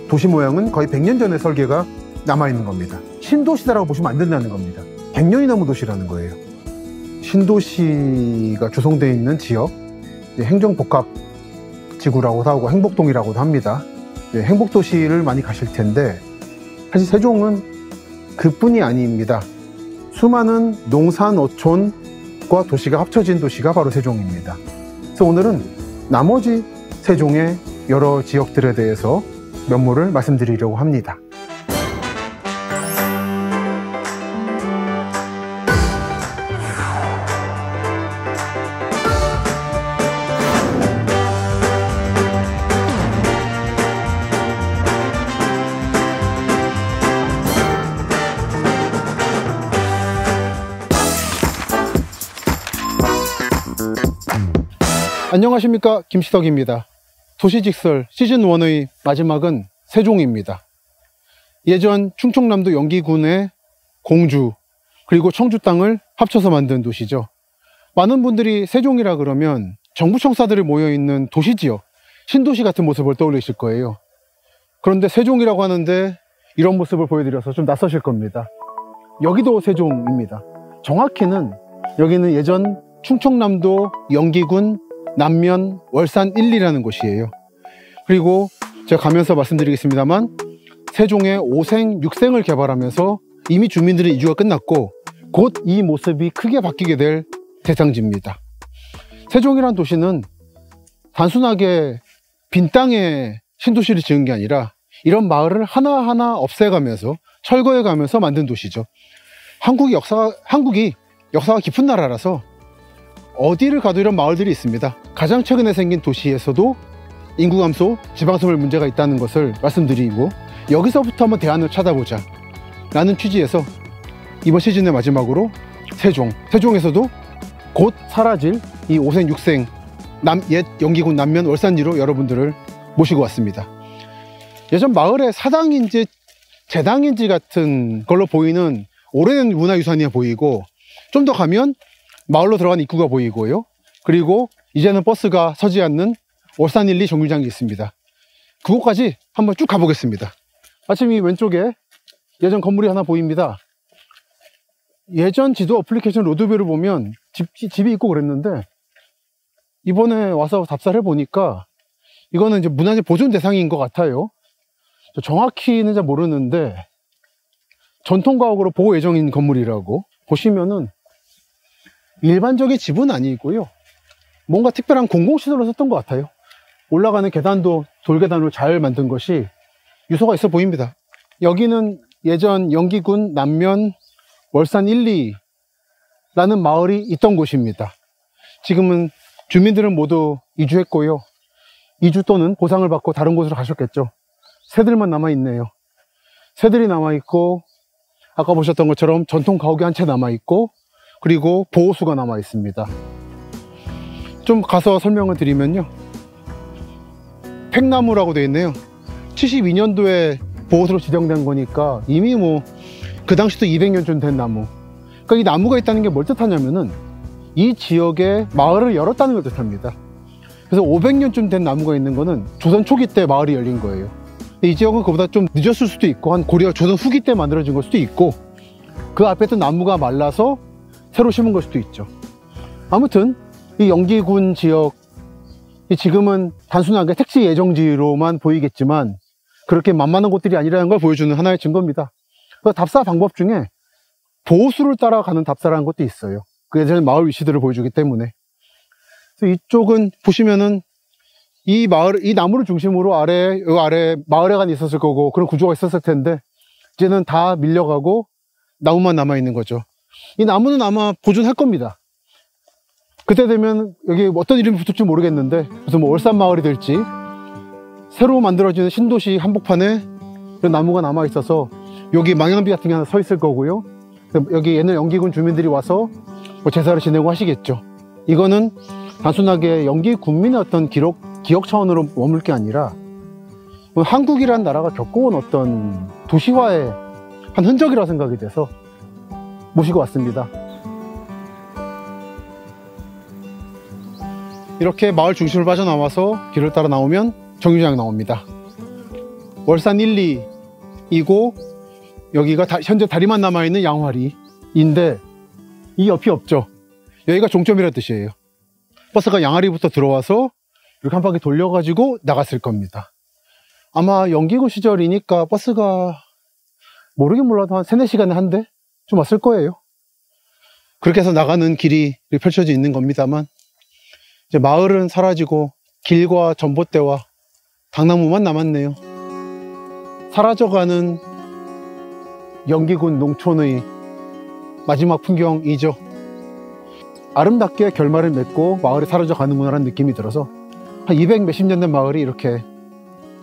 도시 모양은 거의 100년 전의 설계가 남아있는 겁니다. 신도시다라고 보시면 안 된다는 겁니다. 100년이 넘은 도시라는 거예요. 신도시가 조성되어 있는 지역, 행정복합지구라고도 하고 행복동이라고도 합니다. 행복도시를 많이 가실 텐데 사실 세종은 그뿐이 아닙니다. 수많은 농산, 어촌과 도시가 합쳐진 도시가 바로 세종입니다. 그래서 오늘은 나머지 세종의 여러 지역들에 대해서 면모를 말씀드리려고 합니다. 안녕하십니까, 김시덕입니다. 도시직설 시즌1의 마지막은 세종입니다. 예전 충청남도 영기군의 공주 그리고 청주 땅을 합쳐서 만든 도시죠. 많은 분들이 세종이라 그러면 정부 청사들이 모여있는 도시지역, 신도시 같은 모습을 떠올리실 거예요. 그런데 세종이라고 하는데 이런 모습을 보여드려서 좀 낯서실 겁니다. 여기도 세종입니다. 정확히는 여기는 예전 충청남도 영기군 남면 월산 1, 2라는 곳이에요. 그리고 제가 가면서 말씀드리겠습니다만 세종의 5생, 6생을 개발하면서 이미 주민들의 이주가 끝났고 곧 이 모습이 크게 바뀌게 될 대상지입니다. 세종이란 도시는 단순하게 빈 땅에 신도시를 지은 게 아니라 이런 마을을 하나하나 없애가면서 철거해가면서 만든 도시죠. 한국이 역사가 깊은 나라라서 어디를 가도 이런 마을들이 있습니다. 가장 최근에 생긴 도시에서도 인구 감소, 지방소멸 문제가 있다는 것을 말씀드리고 여기서부터 한번 대안을 찾아보자 라는 취지에서 이번 시즌의 마지막으로 세종에서도 곧 사라질 이 5생, 6생 옛 영기군 남면 월산리로 여러분들을 모시고 왔습니다. 예전 마을의 사당인지 제당인지 같은 걸로 보이는 오래된 문화유산이 보이고 좀 더 가면 마을로 들어간 입구가 보이고요. 그리고 이제는 버스가 서지 않는 월산 1, 2 정류장이 있습니다. 그곳까지 한번 쭉 가보겠습니다. 마침 이 왼쪽에 예전 건물이 하나 보입니다. 예전 지도 어플리케이션 로드뷰를 보면 집이 있고 그랬는데 이번에 와서 답사를 해보니까 이거는 이제 문화재 보존 대상인 것 같아요. 정확히는 잘 모르는데 전통가옥으로 보호 예정인 건물이라고 보시면은 일반적인 집은 아니고요. 뭔가 특별한 공공시설로 썼던 것 같아요. 올라가는 계단도 돌계단으로 잘 만든 것이 유서가 있어 보입니다. 여기는 예전 영기군 남면 월산 1, 2라는 마을이 있던 곳입니다. 지금은 주민들은 모두 이주했고요. 이주 또는 보상을 받고 다른 곳으로 가셨겠죠. 새들만 남아있네요. 새들이 남아있고 아까 보셨던 것처럼 전통 가옥이 한 채 남아있고 그리고 보호수가 남아 있습니다. 좀 가서 설명을 드리면요, 팽나무라고 되어 있네요. 72년도에 보호수로 지정된 거니까 이미 그 당시도 200년쯤 된 나무. 그러니까 이 나무가 있다는 게 뭘 뜻하냐면은 이 지역에 마을을 열었다는 걸 뜻합니다. 그래서 500년쯤 된 나무가 있는 거는 조선 초기 때 마을이 열린 거예요. 이 지역은 그보다 좀 늦었을 수도 있고 한 고려 조선 후기 때 만들어진 걸 수도 있고 그 앞에 있던 나무가 말라서 새로 심은 걸 수도 있죠. 아무튼 이 영기군 지역 지금은 단순하게 택지 예정지로만 보이겠지만 그렇게 만만한 곳들이 아니라는 걸 보여주는 하나의 증거입니다. 그 답사 방법 중에 보호수를 따라가는 답사라는 것도 있어요. 그 예전에 마을 위치들을 보여주기 때문에. 그래서 이쪽은 보시면은 이 나무를 중심으로 아래 마을회관이 있었을 거고 그런 구조가 있었을 텐데 이제는 다 밀려가고 나무만 남아있는 거죠. 이 나무는 아마 보존할 겁니다. 그때 되면 여기 어떤 이름이 붙을지 모르겠는데 무슨 월산마을이 될지 새로 만들어지는 신도시 한복판에 이런 나무가 남아있어서 여기 망향비 같은 게 하나 서 있을 거고요. 여기 옛날 영기군 주민들이 와서 제사를 지내고 하시겠죠. 이거는 단순하게 영기군민의 어떤 기억 차원으로 머물 게 아니라 한국이란 나라가 겪어온 어떤 도시화의 한 흔적이라 생각이 돼서 모시고 왔습니다. 이렇게 마을 중심을 빠져나와서 길을 따라 나오면 정류장이 나옵니다. 월산 1, 2이고 여기가 현재 다리만 남아있는 양화리인데 이 옆이 없죠. 여기가 종점이라는 뜻이에요. 버스가 양화리부터 들어와서 이렇게 한 바퀴 돌려가지고 나갔을 겁니다. 아마 연기구 시절이니까 버스가 모르긴 몰라도 한 3, 4시간에 한 대 좀 왔을 거예요. 그렇게 해서 나가는 길이 펼쳐져 있는 겁니다만 이제 마을은 사라지고 길과 전봇대와 당나무만 남았네요. 사라져가는 연기군 농촌의 마지막 풍경이죠. 아름답게 결말을 맺고 마을이 사라져가는구나 라는 느낌이 들어서 한 200 몇십 년 된 마을이 이렇게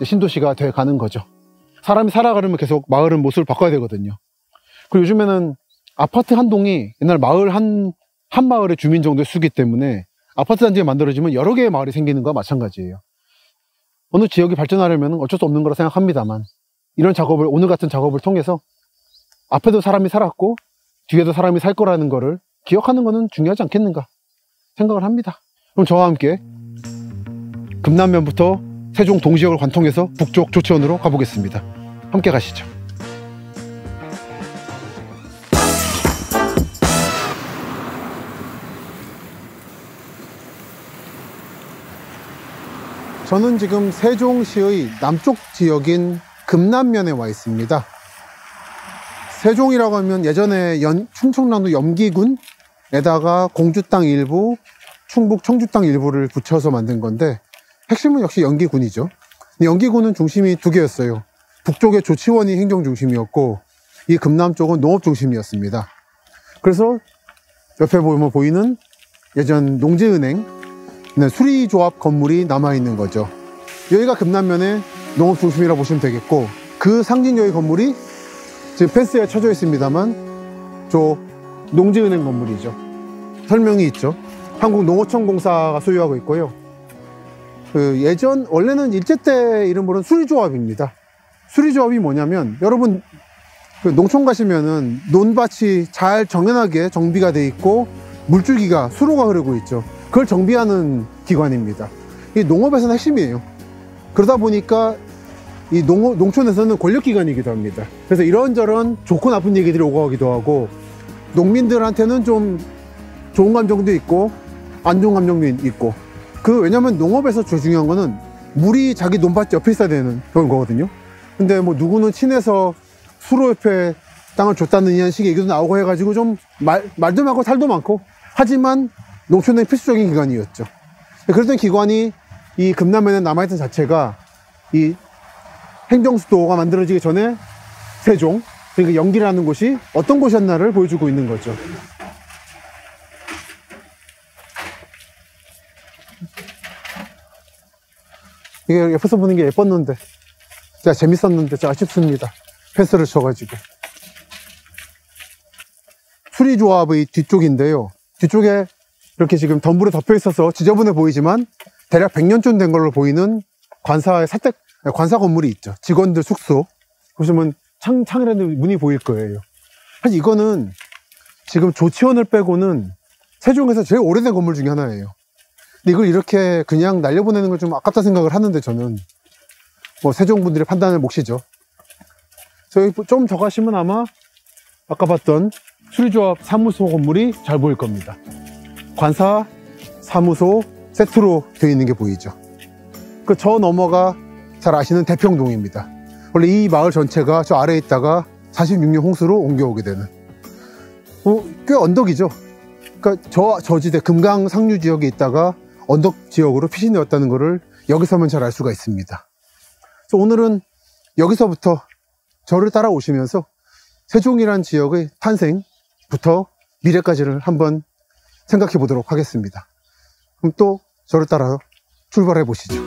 신도시가 돼 가는 거죠. 사람이 살아가려면 계속 마을은 모습을 바꿔야 되거든요. 그리고 요즘에는 아파트 한 동이 옛날 마을 한 마을의 주민 정도의 수기 때문에 아파트 단지가 만들어지면 여러 개의 마을이 생기는 거와 마찬가지예요. 어느 지역이 발전하려면 어쩔 수 없는 거라 생각합니다만 이런 작업을, 오늘 같은 작업을 통해서 앞에도 사람이 살았고 뒤에도 사람이 살 거라는 거를 기억하는 거는 중요하지 않겠는가 생각을 합니다. 그럼 저와 함께 금남면부터 세종 동지역을 관통해서 북쪽 조치원으로 가보겠습니다. 함께 가시죠. 저는 지금 세종시의 남쪽 지역인 금남면에 와 있습니다. 세종이라고 하면 예전에 충청남도 염기군에다가 공주 땅 일부, 충북 청주 땅 일부를 붙여서 만든 건데 핵심은 역시 염기군이죠. 염기군은 중심이 2개였어요. 북쪽의 조치원이 행정중심이었고 이 금남 쪽은 농업중심이었습니다. 그래서 옆에 보면 보이는 예전 농지은행 수리조합 건물이 남아있는 거죠. 여기가 금남면의 농업중심이라고 보시면 되겠고 그 상징적인 건물이 지금 펜스에 쳐져 있습니다만 저 농지은행 건물이죠. 설명이 있죠. 한국농어촌공사가 소유하고 있고요. 원래는 일제 때 이름으로는 수리조합입니다. 수리조합이 뭐냐면 여러분 농촌 가시면은 논밭이 잘 정연하게 정비가 돼 있고 물줄기가 수로가 흐르고 있죠. 그걸 정비하는 기관입니다. 이 농업에서는 핵심이에요. 그러다 보니까 이 농촌에서는 권력기관이기도 합니다. 그래서 이런저런 좋고 나쁜 얘기들이 오고 가기도 하고 농민들한테는 좀 좋은 감정도 있고 안 좋은 감정도 있고 왜냐면 농업에서 제일 중요한 거는 물이 자기 논밭 옆에 있어야 되는 그런 거거든요. 근데 뭐 누구는 친해서 수로 옆에 땅을 줬다는 이런 식의 얘기도 나오고 해가지고 좀 말도 많고 탈도 많고 하지만 농촌의 필수적인 기관이었죠. 그랬던 기관이 이 금남면에 남아있던 자체가 이 행정수도가 만들어지기 전에 세종, 그러니까 영기라는 곳이 어떤 곳이었나를 보여주고 있는 거죠. 이게 옆에서 보는 게 예뻤는데 제가 재밌었는데 제가 아쉽습니다. 펜스를 쳐가지고. 수리조합의 뒤쪽인데요. 뒤쪽에 이렇게 지금 덤불에 덮여 있어서 지저분해 보이지만 대략 100년쯤 된 걸로 보이는 관사 건물이 있죠. 직원들 숙소. 보시면 창이라는 문이 보일 거예요. 사실 이거는 지금 조치원을 빼고는 세종에서 제일 오래된 건물 중에 하나예요. 근데 이걸 이렇게 그냥 날려보내는 걸 좀 아깝다 생각을 하는데 저는 뭐 세종분들의 판단을 몫이죠. 저희 좀 더 가시면 아마 아까 봤던 수리조합 사무소 건물이 잘 보일 겁니다. 관사, 사무소 세트로 되어 있는 게 보이죠. 저 너머가 잘 아시는 대평동입니다. 원래 이 마을 전체가 저 아래에 있다가 46년 홍수로 옮겨오게 되는 꽤 언덕이죠. 그러니까 저지대 금강 상류 지역에 있다가 언덕 지역으로 피신되었다는 것을 여기서만 잘 알 수가 있습니다. 그래서 오늘은 여기서부터 저를 따라오시면서 세종이라는 지역의 탄생부터 미래까지를 한번 생각해 보도록 하겠습니다. 그럼 또 저를 따라 출발해 보시죠.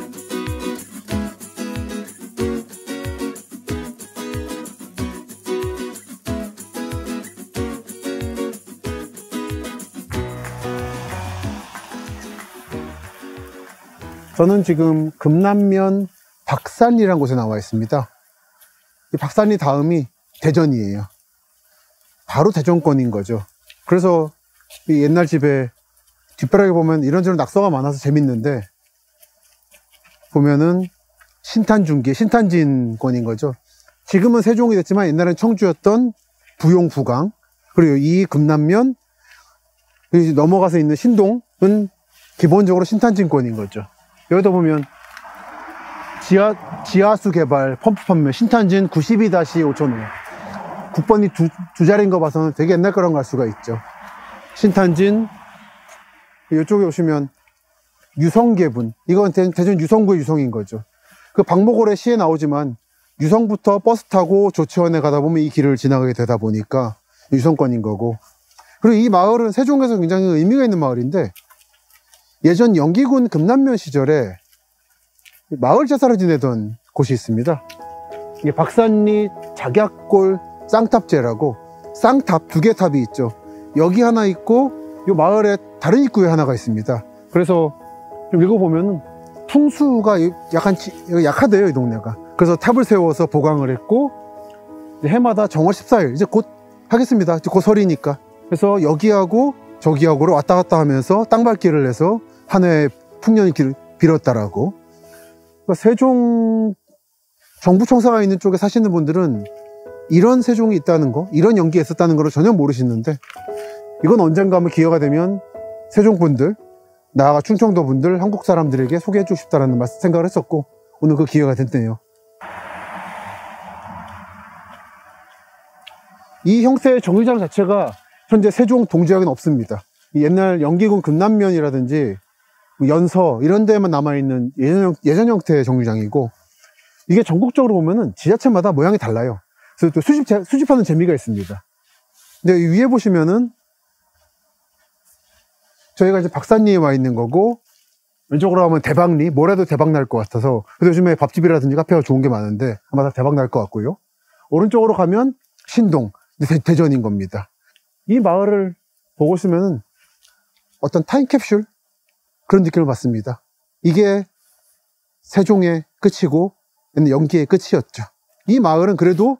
저는 지금 금남면 박산리라는 곳에 나와 있습니다. 이 박산리 다음이 대전이에요. 바로 대전권인 거죠. 그래서 이 옛날 집에 뒷벼락에 보면 이런저런 낙서가 많아서 재밌는데 보면은 신탄중기, 신탄진권인 거죠. 지금은 세종이 됐지만 옛날엔 청주였던 부용부강, 그리고 이 금남면 넘어가서 있는 신동은 기본적으로 신탄진권인 거죠. 여기다 보면 지하수 개발 펌프 판매 신탄진 92-5005 국번이 두 자리인 거 봐서는 되게 옛날 거라고 알 수가 있죠. 신탄진, 이쪽에 오시면 유성계분, 이건 대전 유성구의 유성인 거죠. 그 박목월의 시에 나오지만 유성부터 버스 타고 조치원에 가다 보면 이 길을 지나가게 되다 보니까 유성권인 거고, 그리고 이 마을은 세종에서 굉장히 의미가 있는 마을인데, 예전 영기군 금남면 시절에 마을 제사를 지내던 곳이 있습니다. 이게 박산리 작약골 쌍탑제라고, 쌍탑 2개 탑이 있죠. 여기 하나 있고 이 마을에 다른 입구에 하나가 있습니다. 그래서 좀 읽어보면 풍수가 약간 약하대요, 이 동네가. 그래서 탑을 세워서 보강을 했고, 해마다 정월 14일 이제 곧 하겠습니다. 곧 설이니까. 그래서 여기하고 저기하고를 왔다 갔다 하면서 땅밟기를 해서 한 해의 풍년을 빌었다라고. 그러니까 세종 정부청사가 있는 쪽에 사시는 분들은 이런 세종이 있다는 거, 이런 연기가 있었다는 걸 전혀 모르시는데, 이건 언젠가 한번 기회가 되면 세종분들, 나아가 충청도 분들, 한국 사람들에게 소개해주고 싶다라는 생각을 했었고, 오늘 그 기회가 됐네요. 이 형태의 정류장 자체가 현재 세종 동지역에는 없습니다. 옛날 영기군 금남면이라든지 연서 이런 데만 남아있는 예전 형태의 정류장이고, 이게 전국적으로 보면은 지자체마다 모양이 달라요. 그래서 또 수집하는 재미가 있습니다. 근데 위에 보시면은 저희가 이제 박산리에 와 있는 거고, 왼쪽으로 하면 대박리, 뭐라도 대박 날 것 같아서, 그래서 요즘에 밥집이라든지 카페가 좋은 게 많은데 아마 다 대박 날 것 같고요. 오른쪽으로 가면 신동, 대전인 겁니다. 이 마을을 보고 있으면은 어떤 타임캡슐 그런 느낌을 받습니다. 이게 세종의 끝이고 연기의 끝이었죠. 이 마을은 그래도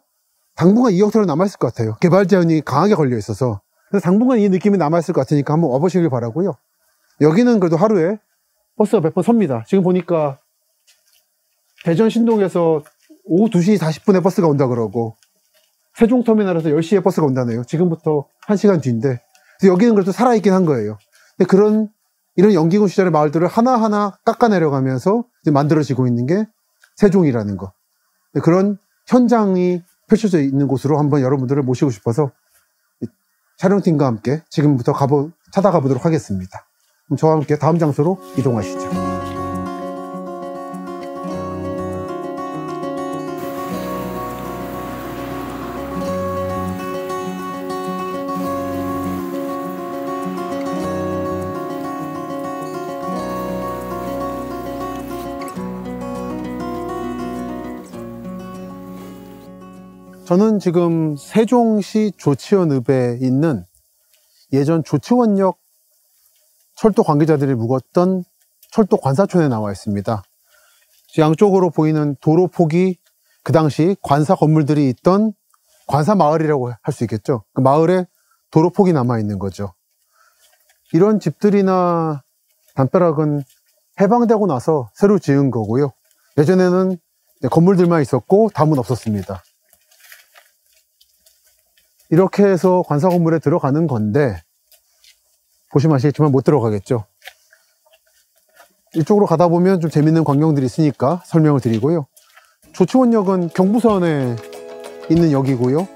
당분간 이 형태로 남아있을 것 같아요. 개발 제한이 강하게 걸려 있어서. 그래서 당분간 이 느낌이 남아있을 것 같으니까 한번 와보시길 바라고요. 여기는 그래도 하루에 버스가 몇 번 섭니다. 지금 보니까 대전 신동에서 오후 2시 40분에 버스가 온다 그러고, 세종터미널에서 10시에 버스가 온다네요. 지금부터 1시간 뒤인데. 그래서 여기는 그래도 살아있긴 한 거예요. 근데 이런 영기군 시절의 마을들을 하나하나 깎아내려가면서 이제 만들어지고 있는 게 세종이라는 거. 그런 현장이 펼쳐져 있는 곳으로 한번 여러분들을 모시고 싶어서 촬영팀과 함께 지금부터 찾아가 보도록 하겠습니다. 그럼 저와 함께 다음 장소로 이동하시죠. 저는 지금 세종시 조치원읍에 있는 예전 조치원역 철도 관계자들이 묵었던 철도 관사촌에 나와 있습니다. 양쪽으로 보이는 도로폭이 그 당시 관사 건물들이 있던 관사 마을이라고 할 수 있겠죠. 그 마을에 도로폭이 남아 있는 거죠. 이런 집들이나 담벼락은 해방되고 나서 새로 지은 거고요. 예전에는 건물들만 있었고 담은 없었습니다. 이렇게 해서 관사 건물에 들어가는 건데, 보시면 아시겠지만 못 들어가겠죠. 이쪽으로 가다 보면 좀 재밌는 광경들이 있으니까 설명을 드리고요. 조치원역은 경부선에 있는 역이고요.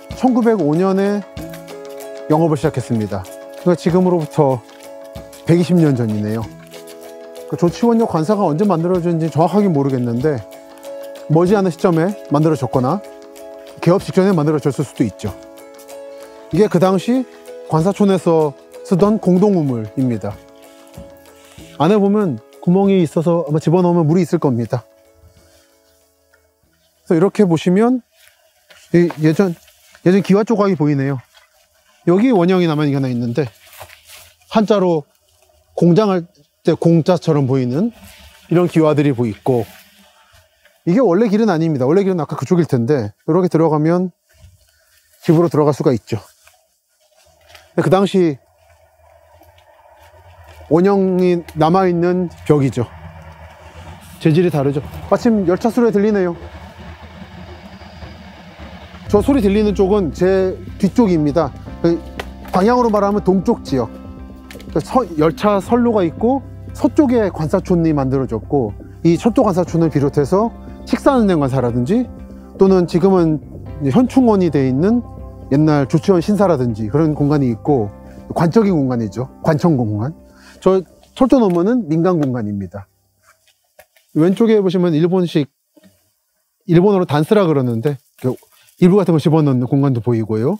1905년에 영업을 시작했습니다. 그러니까 지금으로부터 120년 전이네요. 조치원역 관사가 언제 만들어졌는지 정확하게 모르겠는데, 머지않은 시점에 만들어졌거나 개업 직전에 만들어졌을 수도 있죠. 이게 그 당시 관사촌에서 쓰던 공동우물입니다. 안에 보면 구멍이 있어서 아마 집어넣으면 물이 있을 겁니다. 그래서 이렇게 보시면 예전 기와 조각이 보이네요. 여기 원형이 남아있는 게 하나 있는데, 한자로 공장할 때 공자처럼 보이는 이런 기와들이 있고, 이게 원래 길은 아닙니다. 원래 길은 아까 그쪽일 텐데, 이렇게 들어가면 집으로 들어갈 수가 있죠. 그 당시 원형이 남아있는 벽이죠. 재질이 다르죠. 마침 열차 소리 들리네요. 저 소리 들리는 쪽은 제 뒤쪽입니다. 방향으로 말하면 동쪽 지역. 열차 선로가 있고 서쪽에 관사촌이 만들어졌고, 이 서쪽 관사촌을 비롯해서 식사하는 데 관사라든지 또는 지금은 현충원이 되어 있는 옛날 조치원 신사라든지 그런 공간이 있고, 관적인 공간이죠. 관청 공간. 저 철도 너머는 민간 공간입니다. 왼쪽에 보시면 일본어로 단스라 그러는데 이불 같은 거 집어넣는 공간도 보이고요.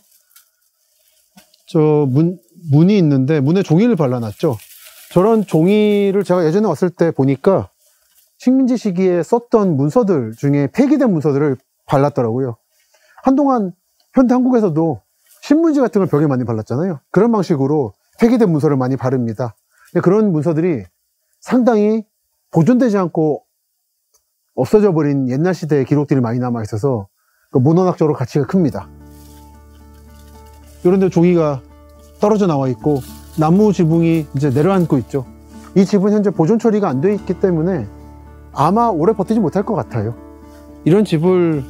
저 문이 있는데 문에 종이를 발라놨죠. 저런 종이를 제가 예전에 왔을 때 보니까 식민지 시기에 썼던 문서들 중에 폐기된 문서들을 발랐더라고요. 한동안 현대 한국에서도 신문지 같은 걸 벽에 많이 발랐잖아요. 그런 방식으로 폐기된 문서를 많이 바릅니다. 근데 그런 문서들이 상당히 보존되지 않고 없어져 버린 옛날 시대의 기록들이 많이 남아 있어서 문헌학적으로 가치가 큽니다. 이런 데 종이가 떨어져 나와 있고 나무 지붕이 이제 내려앉고 있죠. 이 집은 현재 보존 처리가 안 돼 있기 때문에 아마 오래 버티지 못할 것 같아요. 이런 집을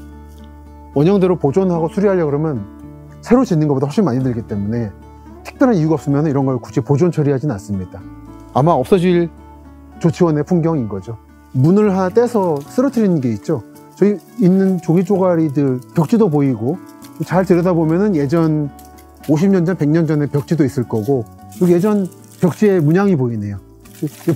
원형대로 보존하고 수리하려고 그러면 새로 짓는 것보다 훨씬 많이 들기 때문에 특별한 이유가 없으면 이런 걸 굳이 보존 처리하지는 않습니다. 아마 없어질 조치원의 풍경인 거죠. 문을 하나 떼서 쓰러뜨리는 게 있죠. 저희 있는 종이 조가리들 벽지도 보이고, 잘 들여다보면 예전 50년 전, 100년 전에 벽지도 있을 거고, 여기 예전 벽지에 문양이 보이네요.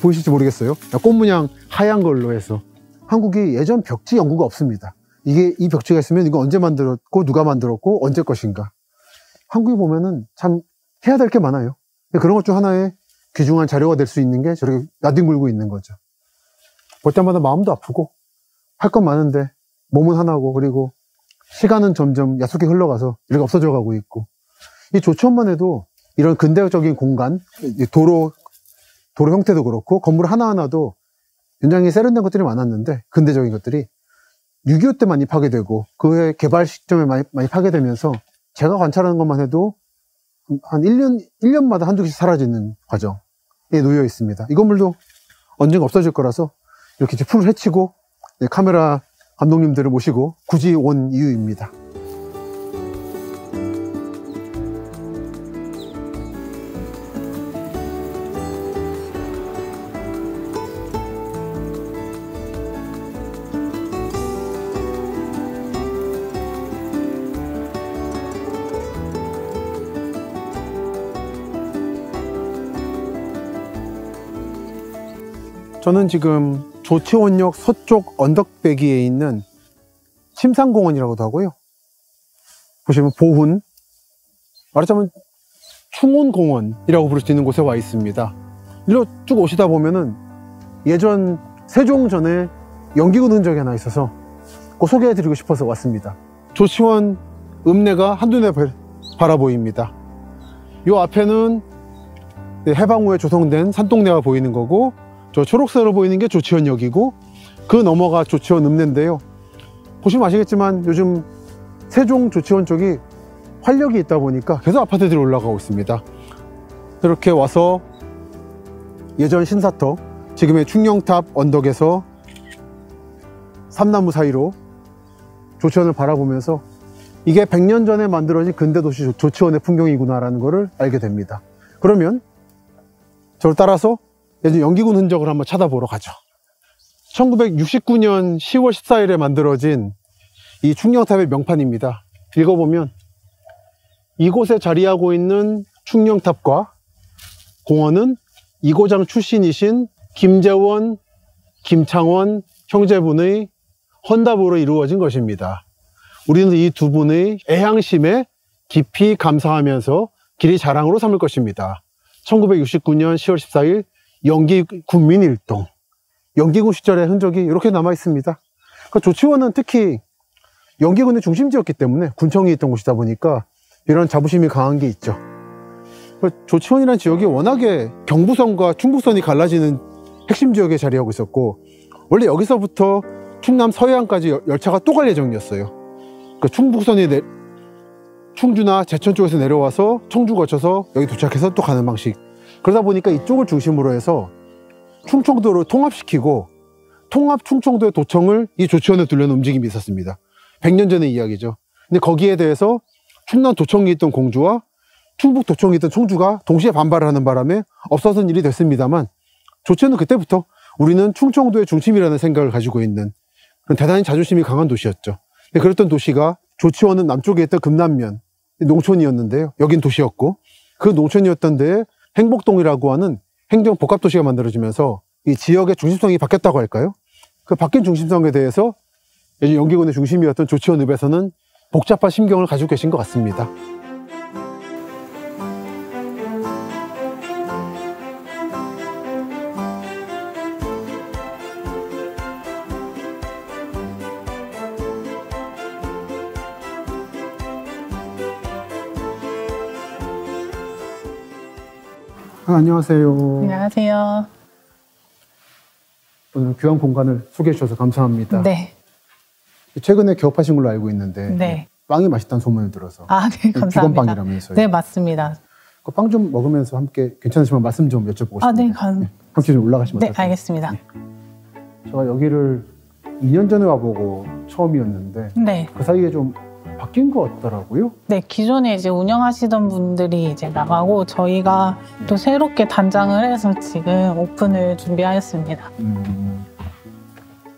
보이실지 모르겠어요. 꽃 문양 하얀 걸로 해서. 한국이 예전 벽지 연구가 없습니다. 이 벽지가 있으면 이거 언제 만들었고 누가 만들었고 언제 것인가. 한국에 보면은 참 해야 될 게 많아요. 그런 것 중 하나의 귀중한 자료가 될 수 있는 게 저렇게 나뒹굴고 있는 거죠. 볼 때마다 마음도 아프고 할 건 많은데 몸은 하나고, 그리고 시간은 점점 야속히 흘러가서 이렇게 없어져 가고 있고, 이 조치원만 해도 이런 근대적인 공간, 도로 형태도 그렇고 건물 하나하나도 굉장히 세련된 것들이 많았는데, 근대적인 것들이 6.25 때 많이 파괴되고 그 해 개발 시점에 많이 파괴되면서 제가 관찰하는 것만 해도 한 1년마다 한두 개씩 사라지는 과정에 놓여 있습니다. 이 건물도 언젠가 없어질 거라서 이렇게 풀을 헤치고 카메라 감독님들을 모시고 굳이 온 이유입니다. 저는 지금 조치원역 서쪽 언덕배기에 있는 침산공원이라고도 하고요. 보시면 보훈, 말하자면 충원공원이라고 부를 수 있는 곳에 와 있습니다. 이리로 쭉 오시다 보면은 예전 세종전에 연기군 흔적이 하나 있어서 꼭 소개해드리고 싶어서 왔습니다. 조치원 읍내가 한눈에 바라보입니다. 이 앞에는 해방 후에 조성된 산동네가 보이는 거고, 저 초록색으로 보이는 게 조치원역이고, 그 너머가 조치원 읍내인데요. 보시면 아시겠지만 요즘 세종 조치원 쪽이 활력이 있다 보니까 계속 아파트들이 올라가고 있습니다. 이렇게 와서 예전 신사터, 지금의 충령탑 언덕에서 삼나무 사이로 조치원을 바라보면서 이게 100년 전에 만들어진 근대도시 조치원의 풍경이구나 라는 것을 알게 됩니다. 그러면 저를 따라서 예전 연기군 흔적을 한번 찾아보러 가죠. 1969년 10월 14일에 만들어진 이 충령탑의 명판입니다. 읽어보면 이곳에 자리하고 있는 충령탑과 공원은 이고장 출신이신 김재원, 김창원 형제분의 헌답으로 이루어진 것입니다. 우리는 이 두 분의 애향심에 깊이 감사하면서 길이 자랑으로 삼을 것입니다. 1969년 10월 14일 연기군 민일동, 연기군 시절의 흔적이 이렇게 남아 있습니다. 그러니까 조치원은 특히 연기군의 중심지였기 때문에 군청이 있던 곳이다 보니까 이런 자부심이 강한 게 있죠. 조치원이라는 지역이 워낙에 경부선과 충북선이 갈라지는 핵심 지역에 자리하고 있었고, 원래 여기서부터 충남 서해안까지 열차가 또 갈 예정이었어요. 그러니까 충북선이 충주나 제천 쪽에서 내려와서 청주 거쳐서 여기 도착해서 또 가는 방식. 그러다 보니까 이쪽을 중심으로 해서 충청도를 통합시키고 통합 충청도의 도청을 이 조치원에 두려는 움직임이 있었습니다. 100년 전의 이야기죠. 근데 거기에 대해서 충남 도청에 있던 공주와 충북 도청에 있던 청주가 동시에 반발을 하는 바람에 없어진 일이 됐습니다만, 조치원은 그때부터 우리는 충청도의 중심이라는 생각을 가지고 있는 그런 대단히 자존심이 강한 도시였죠. 그랬던 도시가, 조치원은 남쪽에 있던 금남면 농촌이었는데요. 여긴 도시였고, 그 농촌이었던 데에 행복동이라고 하는 행정 복합도시가 만들어지면서 이 지역의 중심성이 바뀌었다고 할까요? 그 바뀐 중심성에 대해서 영기군의 중심이었던 조치원읍에서는 복잡한 심경을 가지고 계신 것 같습니다. 안녕하세요. 안녕하세요. 오늘 귀한 공간을 소개해 주셔서 감사합니다. 네. 최근에 개업하신 걸로 알고 있는데, 네. 빵이 맛있다는 소문을 들어서. 네, 감사합니다. 비건빵이라면서요. 네, 맞습니다. 그 빵 좀 먹으면서 함께 괜찮으시면 말씀 좀 여쭤보고 싶습니다. 네, 함께 좀 올라가시면 네, 어떨까요? 알겠습니다. 네. 제가 여기를 2년 전에 와보고 처음이었는데, 네. 그 사이에 좀 바뀐 것 같더라고요. 네, 기존에 이제 운영하시던 분들이 이제 나가고 저희가 또 새롭게 단장을 해서 지금 오픈을 준비하였습니다.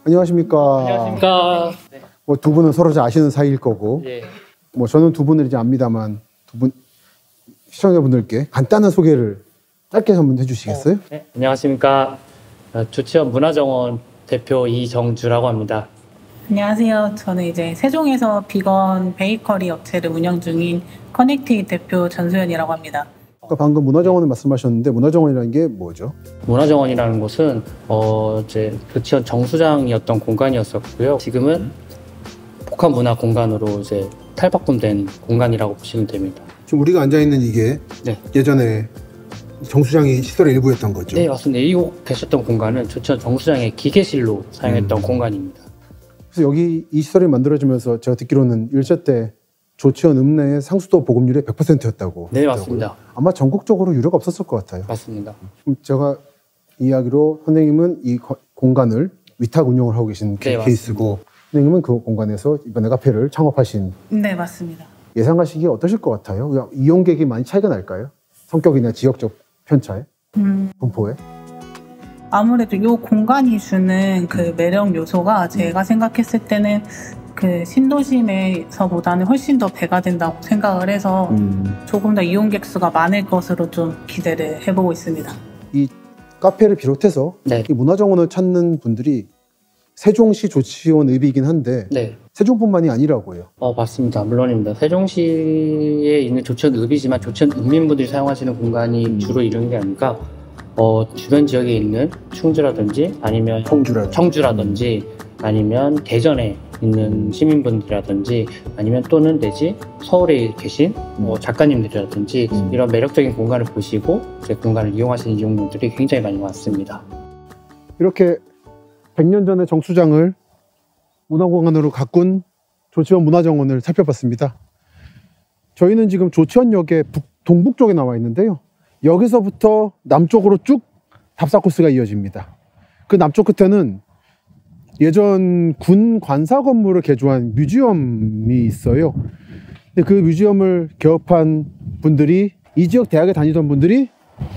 안녕하십니까. 안녕하십니까. 뭐 두 분은 서로 잘 아시는 사이일 거고, 예. 뭐 저는 두 분을 이제 압니다만, 두 분 시청자분들께 간단한 소개를 짧게 한번 해주시겠어요? 네, 안녕하십니까. 조치원 문화정원 대표 이정주라고 합니다. 안녕하세요. 저는 이제 세종에서 비건 베이커리 업체를 운영 중인 커넥티 대표 전소연이라고 합니다. 아까 방금 문화정원을 말씀하셨는데, 문화정원이라는 게 뭐죠? 문화정원이라는 곳은 이제 조치원 정수장이었던 공간이었었고요. 지금은 복합문화 공간으로 이제 탈바꿈된 공간이라고 보시면 됩니다. 지금 우리가 앉아 있는 이게 네. 예전에 정수장이 시설의 일부였던 거죠? 네, 맞습니다. 이곳 계셨던 공간은 조치원 정수장의 기계실로 사용했던 공간입니다. 그래서 여기 이 시설이 만들어지면서 제가 듣기로는 일제 때 조치원 읍내의 상수도 보급률이 100%였다고. 네, 맞습니다. 아마 전국적으로 유례가 없었을 것 같아요. 맞습니다. 제가 이야기로 선생님은 이 공간을 위탁 운영을 하고 계신 네, 케이스고, 선생님은 그 공간에서 이번에 카페를 창업하신. 네, 맞습니다. 예상하시기에 어떠실 것 같아요? 이용객이 많이 차이가 날까요? 성격이나 지역적 편차에? 분포에? 아무래도 이 공간이 주는 그 매력 요소가 제가 생각했을 때는 그 신도심에서보다는 훨씬 더 배가 된다고 생각을 해서 조금 더 이용객 수가 많을 것으로 좀 기대를 해보고 있습니다. 이 카페를 비롯해서 네. 이 문화정원을 찾는 분들이 세종시 조치원 읍이긴 한데, 네. 세종뿐만이 아니라고 해요. 맞습니다. 물론입니다. 세종시에 있는 조치원 읍이지만 조치원 읍민분들이 사용하시는 공간이 주로 이런 게 아니라 주변 지역에 있는 충주라든지 아니면 청주라든지 아니면 대전에 있는 시민분들이라든지 아니면 또는 내지 서울에 계신 작가님들이라든지 이런 매력적인 공간을 보시고 제 공간을 이용하시는 이용분들이 굉장히 많이 왔습니다. 이렇게 100년 전의 정수장을 문화공간으로 가꾼 조치원 문화정원을 살펴봤습니다. 저희는 지금 조치원역의 동북 쪽에 나와 있는데요. 여기서부터 남쪽으로 쭉 답사 코스가 이어집니다. 그 남쪽 끝에는 예전 군 관사 건물을 개조한 뮤지엄이 있어요. 근데 그 뮤지엄을 개업한 분들이, 이 지역 대학에 다니던 분들이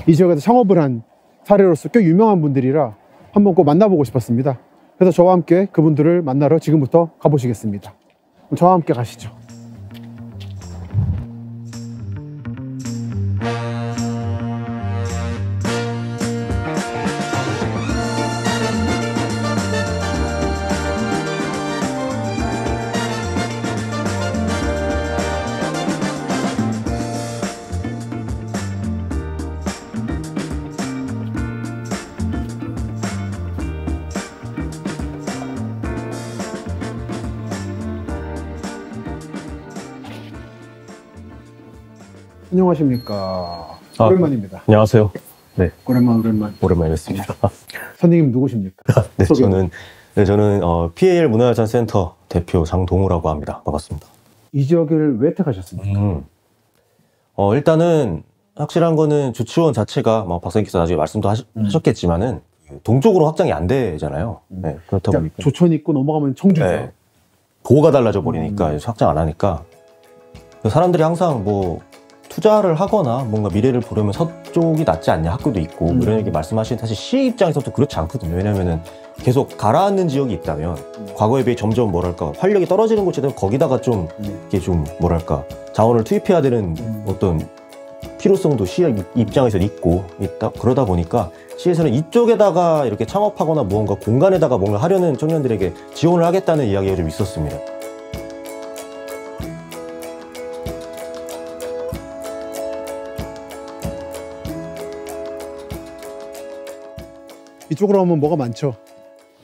이 지역에서 창업을 한 사례로서 꽤 유명한 분들이라 한번 꼭 만나보고 싶었습니다. 그래서 저와 함께 그분들을 만나러 지금부터 가보시겠습니다. 저와 함께 가시죠. 안녕하십니까. 오랜만입니다. 안녕하세요. 네, 오랜만. 오랜만에 뵙습니다. 선생님 누구십니까? 네, 저는 PAL 문화유산센터 대표 장동우라고 합니다. 반갑습니다. 이 지역을 왜 택하셨습니까? 일단은 확실한 거는 조치원 자체가 박사님께서 나중에 말씀도 하셨겠지만은 동쪽으로 확장이 안 되잖아요. 네, 그렇다 보니까 조천 있고 넘어가면 청주죠. 네, 도가 달라져 버리니까 확장 안 하니까 사람들이 항상 뭐 투자를 하거나 뭔가 미래를 보려면 서쪽이 낫지 않냐, 학교도 있고 이런 얘기 말씀하시는, 사실 시 입장에서도 그렇지 않거든요. 왜냐면은 계속 가라앉는 지역이 있다면 과거에 비해 점점 뭐랄까 활력이 떨어지는 곳이든 거기다가 좀 이게 좀 뭐랄까 자원을 투입해야 되는 어떤 필요성도 시 입장에서 있고 있다. 그러다 보니까 시에서는 이쪽에다가 이렇게 창업하거나 무언가 공간에다가 뭔가 하려는 청년들에게 지원을 하겠다는 이야기가 좀 있었습니다. 이쪽으로 하면 뭐가 많죠.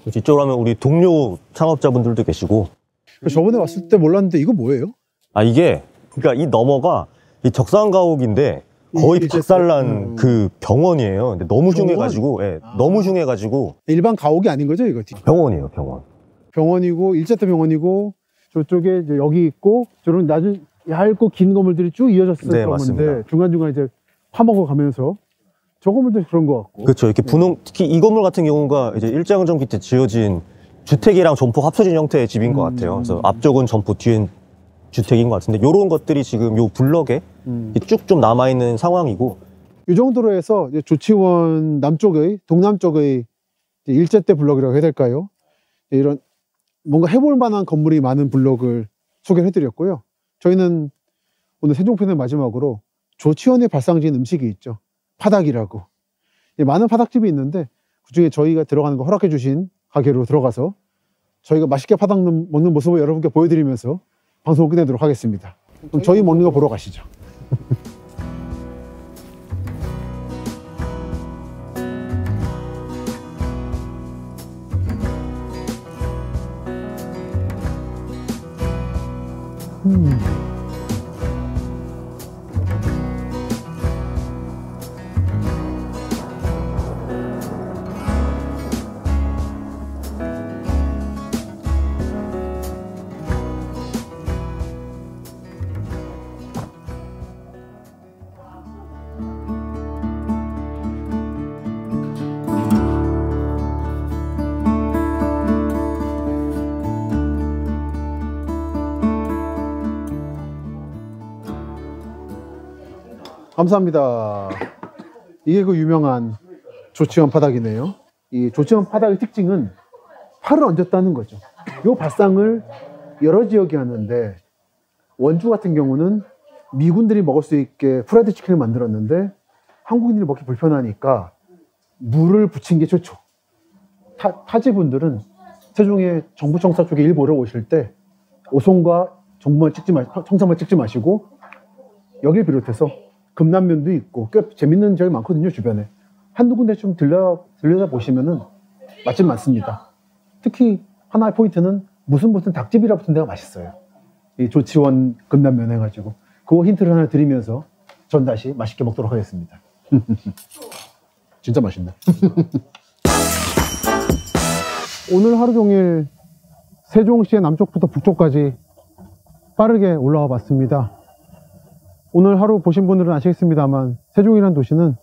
이쪽으로 하면 우리 동료 창업자분들도 계시고. 저번에 왔을 때 몰랐는데 이거 뭐예요? 아, 이게 그러니까 이 너머가 이 적산가옥인데 거의 박살난 그 병원이에요. 근데 너무 중해가지고, 예, 너무 중해가지고. 일반 가옥이 아닌 거죠, 이거? 병원이에요, 병원. 병원이고 일제때 병원이고 저쪽에 이제 여기 있고 저런 나중 얇고 긴 건물들이 쭉 이어졌을 네, 건데 중간중간 이제 파먹어 가면서 저 건물도 그런 것 같고. 그렇죠. 이렇게 분홍, 특히 이 건물 같은 경우가 이제 일제강점기 때 지어진 주택이랑 점포 합쳐진 형태의 집인 것 같아요. 그래서 앞쪽은 점포, 뒤엔 주택인 것 같은데, 요런 것들이 지금 요 블럭에 쭉 좀 남아있는 상황이고. 이 정도로 해서 이제 조치원 남쪽의, 동남쪽의 일제 때 블럭이라고 해야 될까요? 이런 뭔가 해볼 만한 건물이 많은 블럭을 소개를 해드렸고요. 저희는 오늘 세종편의 마지막으로 조치원의 발상지인 음식이 있죠. 파닭이라고. 많은 파닭집이 있는데 그중에 저희가 들어가는 거 허락해 주신 가게로 들어가서 저희가 맛있게 파닭 먹는 모습을 여러분께 보여드리면서 방송을 끝내도록 하겠습니다. 그럼 저희 먹는 거 보러 가시죠. 감사합니다. 이게 그 유명한 조치원 파닭이네요. 이 조치원 파닭의 특징은 팔을 얹었다는 거죠. 이 발상을 여러 지역이 하는데 원주 같은 경우는 미군들이 먹을 수 있게 프라이드 치킨을 만들었는데 한국인들이 먹기 불편하니까 물을 붙인 게 좋죠. 타지분들은 세종의 정부청사 쪽에 일보러 오실 때 오송과 청사만 찍지 마시고 여기를 비롯해서 금남면도 있고 꽤 재밌는 지역이 많거든요. 주변에 한두 군데 좀 들려다 보시면은 맛집 많습니다. 특히 하나의 포인트는 무슨 닭집이라 붙은 데가 맛있어요. 이 조치원 금남면 해가지고 그거 힌트를 하나 드리면서 전 다시 맛있게 먹도록 하겠습니다. 진짜 맛있네. 오늘 하루 종일 세종시의 남쪽부터 북쪽까지 빠르게 올라와 봤습니다. 오늘 하루 보신 분들은 아시겠습니다만 세종이라는 도시는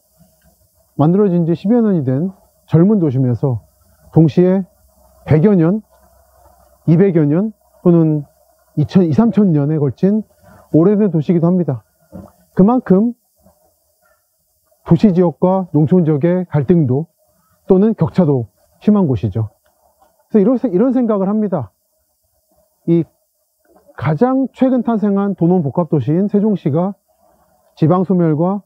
만들어진 지 10여 년이 된 젊은 도시면서 동시에 100여 년, 200여 년 또는 3,000년에 걸친 오래된 도시이기도 합니다. 그만큼 도시지역과 농촌지역의 갈등도 또는 격차도 심한 곳이죠. 그래서 이런 생각을 합니다. 이 가장 최근 탄생한 도농복합도시인 세종시가 지방소멸과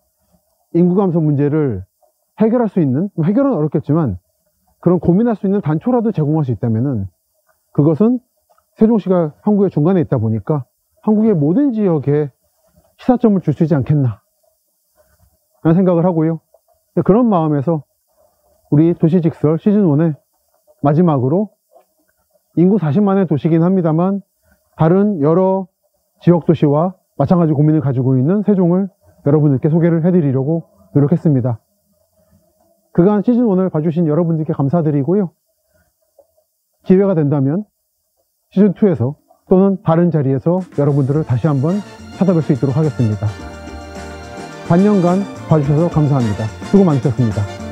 인구 감소 문제를 해결할 수 있는, 해결은 어렵겠지만 그런 고민할 수 있는 단초라도 제공할 수 있다면 그것은 세종시가 한국의 중간에 있다 보니까 한국의 모든 지역에 시사점을 줄 수 있지 않겠나 라는 생각을 하고요. 그런 마음에서 우리 도시직설 시즌1의 마지막으로 인구 40만의 도시이긴 합니다만 다른 여러 지역도시와 마찬가지 고민을 가지고 있는 세종을 여러분들께 소개를 해드리려고 노력했습니다. 그간 시즌1을 봐주신 여러분들께 감사드리고요. 기회가 된다면 시즌2에서 또는 다른 자리에서 여러분들을 다시 한번 찾아뵐 수 있도록 하겠습니다. 반년간 봐주셔서 감사합니다. 수고 많으셨습니다.